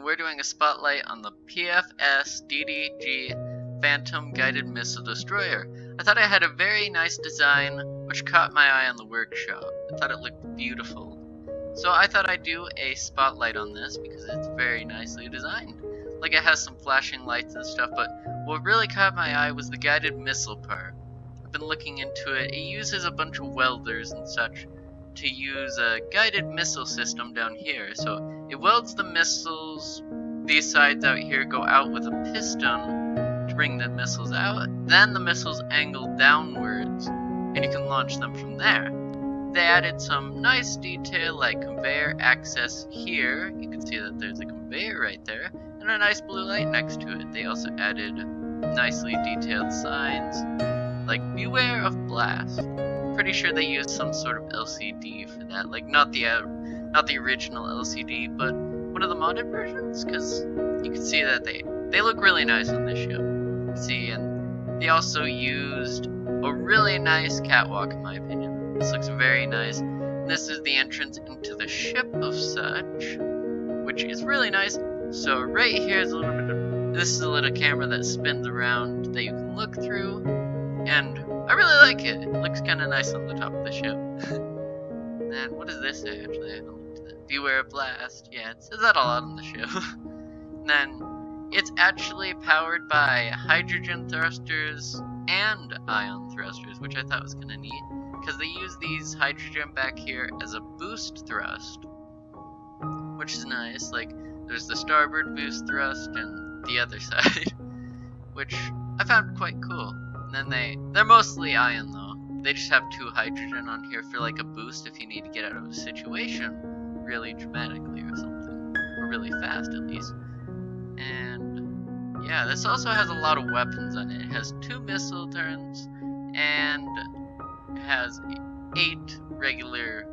we're doing a spotlight on the PFS DDG Phantom Guided Missile Destroyer. I thought I had a very nice design which caught my eye on the workshop. I thought it looked beautiful. So I thought I'd do a spotlight on this because it's very nicely designed. Like, it has some flashing lights and stuff, but what really caught my eye was the guided missile part. I've been looking into it. It uses a bunch of welders and such to use a guided missile system down here. So it welds the missiles, these sides out here go out with a piston to bring the missiles out. Then the missiles angle downwards and you can launch them from there. They added some nice detail like conveyor access here. You can see that there's a conveyor right there and a nice blue light next to it. They also added nicely detailed signs like beware of blast. Pretty sure they used some sort of LCD for that, like not the original LCD, but one of the modded versions, because you can see that they look really nice on this ship. See, and they also used a really nice catwalk in my opinion. This looks very nice. This is the entrance into the ship of such, which is really nice. So right here is a little bit of, this is a little camera that spins around that you can look through, and I really like it. It looks kind of nice on the top of the ship. And what does this say actually? I haven't looked at that. Beware of blast. Yeah, it says that a lot on the ship. And then it's actually powered by hydrogen thrusters and ion thrusters, which I thought was kind of neat, because they use these hydrogen back here as a boost thrust, which is nice. Like, there's the starboard boost thrust and the other side, which I found quite cool. And then they're mostly ion though. They just have 2 hydrogen on here for like a boost if you need to get out of a situation really dramatically or something, or really fast at least. And yeah, this also has a lot of weapons on it. It has 2 missile turns and it has 8 regular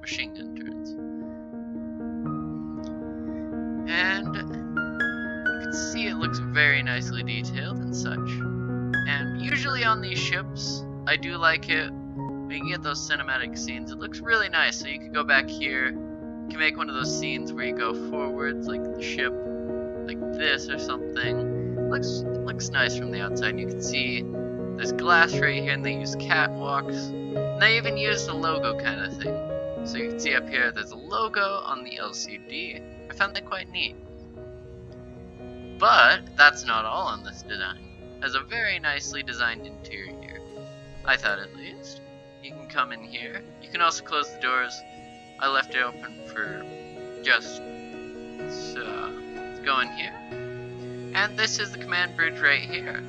machine gun turns. And you can see it looks very nicely detailed and such. And usually on these ships, I do like it when you get those cinematic scenes. It looks really nice. So you can go back here, you can make one of those scenes where you go forwards, like the ship, like this or something. It looks nice from the outside. And you can see there's glass right here, and they use catwalks. And they even use the logo kind of thing. So you can see up here, there's a logo on the LCD. I found that quite neat. But that's not all on this design. Has a very nicely designed interior, I thought at least. You can come in here. You can also close the doors. I left it open for just let's go in here. And this is the command bridge right here,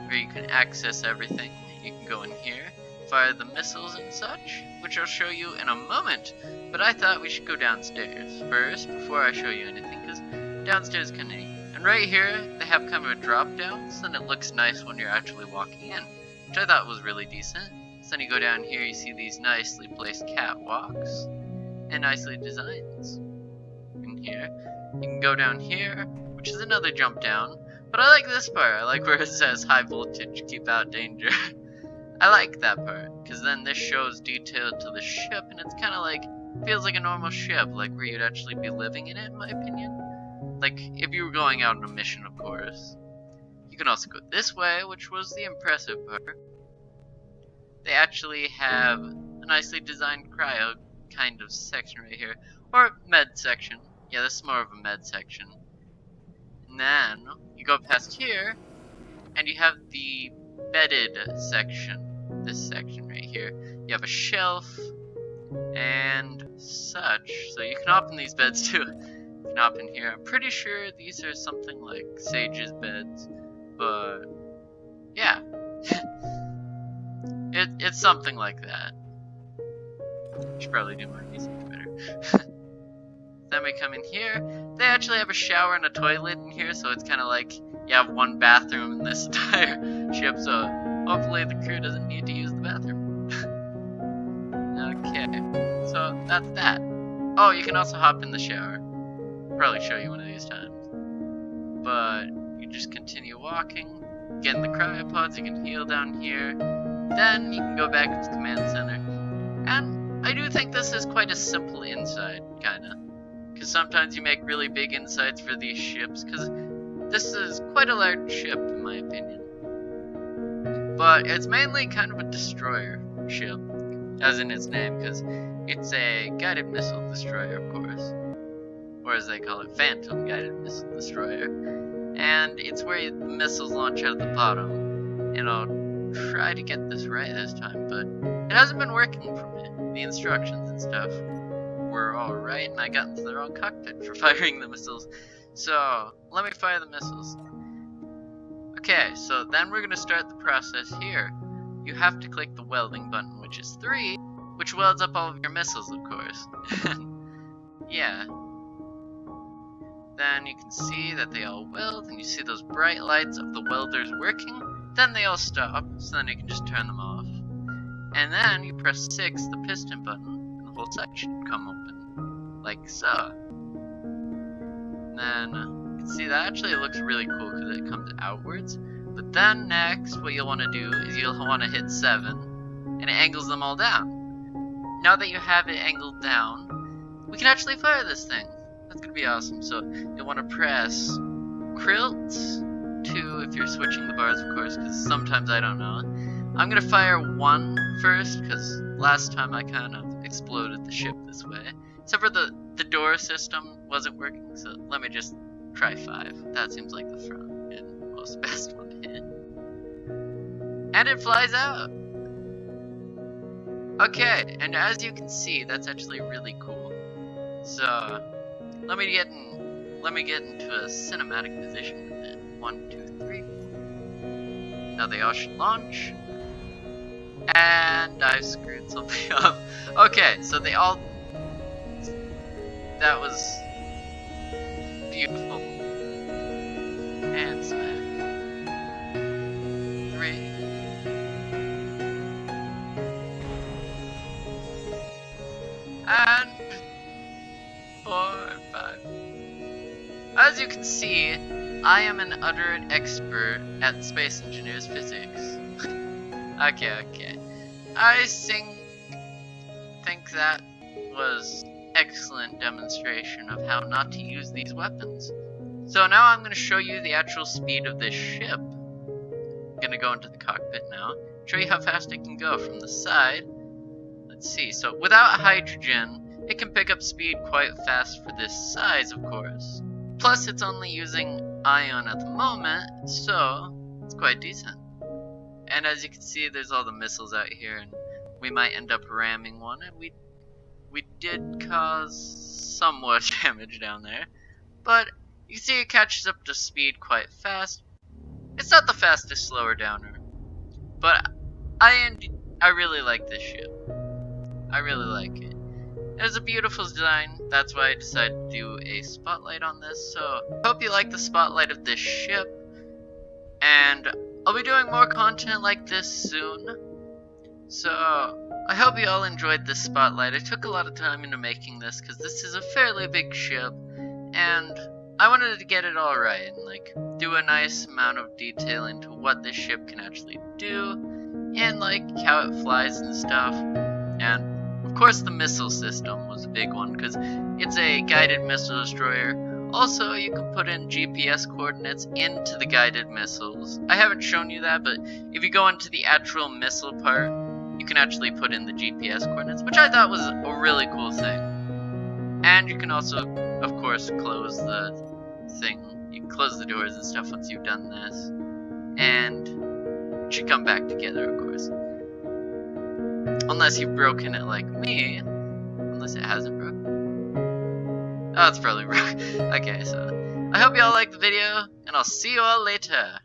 where you can access everything. You can go in here, fire the missiles and such, which I'll show you in a moment. But I thought we should go downstairs first before I show you anything, because downstairs is kind of neat. And right here, they have kind of a drop down, so then it looks nice when you're actually walking in, which I thought was really decent. So then you go down here, you see these nicely placed catwalks, and nicely designs. In here, you can go down here, which is another jump down, but I like this part. I like where it says high voltage, keep out danger. I like that part, because then this shows detail to the ship, and it's kind of like, feels like a normal ship, like where you'd actually be living in it, in my opinion. Like, if you were going out on a mission, of course. You can also go this way, which was the impressive part. They actually have a nicely designed cryo kind of section right here. Or med section. Yeah, this is more of a med section. And then, you go past here, and you have the bedded section. This section right here. You have a shelf, and such. So you can hop in these beds too. You can hop in here. I'm pretty sure these are something like Sage's beds, but yeah. It's something like that. Should probably do my research better. Then we come in here. They actually have a shower and a toilet in here, so it's kind of like you have one bathroom in this entire ship, so hopefully the crew doesn't need to use the bathroom. Okay, so that's that. Oh, you can also hop in the shower. Probably show you one of these times, but you just continue walking, get in the cryopods. You can heal down here, then you can go back to the command center. And I do think this is quite a simple inside, kinda, because sometimes you make really big insides for these ships, because this is quite a large ship in my opinion. But it's mainly kind of a destroyer ship, as in its name, because it's a guided missile destroyer, of course. Or as they call it, Phantom Guided Missile Destroyer. And it's where the missiles launch out of the bottom. And I'll try to get this right this time, but it hasn't been working for me. The instructions and stuff were alright, and I got into the wrong cockpit for firing the missiles. So, let me fire the missiles. Okay, so then we're going to start the process here. You have to click the welding button, which is 3, which welds up all of your missiles, of course. Yeah. Then you can see that they all weld, and you see those bright lights of the welders working. Then they all stop, so then you can just turn them off. And then you press 6, the piston button, and the whole side should come open. Like so. And then you can see that actually looks really cool because it comes outwards. But then next, what you'll want to do is you'll want to hit 7, and it angles them all down. Now that you have it angled down, we can actually fire this thing. That's going to be awesome. So you'll want to press Crilt 2 if you're switching the bars, of course, because sometimes I don't know. I'm going to fire 1 first, because last time I kind of exploded the ship this way. Except for the door system wasn't working, so let me just try 5. That seems like the front and most best one to hit. And it flies out! Okay, and as you can see, that's actually really cool. So, let me get into a cinematic position with it. 1, 2, 3. Now they all should launch. And I've screwed something up. Okay, so they all... That was... beautiful. And smack. 3. And... 4 and 5. As you can see, I am an utter expert at space engineer's physics. Okay. I think that was excellent demonstration of how not to use these weapons. So now I'm going to show you the actual speed of this ship. I'm going to go into the cockpit now, show you how fast it can go from the side. Let's see, so without hydrogen, it can pick up speed quite fast for this size, of course. Plus, it's only using ion at the moment, so it's quite decent. And as you can see, there's all the missiles out here, and we might end up ramming one, and we did cause somewhat damage down there. But you can see it catches up to speed quite fast. It's not the fastest slower downer, but I really like this ship. I really like it. It has a beautiful design, that's why I decided to do a spotlight on this, so I hope you like the spotlight of this ship, and I'll be doing more content like this soon, so I hope you all enjoyed this spotlight. I took a lot of time into making this, because this is a fairly big ship, and I wanted to get it all right, and like, do a nice amount of detail into what this ship can actually do, and like, how it flies and stuff, and of course the missile system was a big one, because it's a guided missile destroyer. Also, you can put in GPS coordinates into the guided missiles. I haven't shown you that, but if you go into the actual missile part, you can actually put in the GPS coordinates, which I thought was a really cool thing. And you can also, of course, close the thing. You can close the doors and stuff once you've done this. And it should come back together, of course. Unless you've broken it like me. Unless it hasn't broken. Oh, it's probably broke. Okay, so I hope you all liked the video, and I'll see you all later.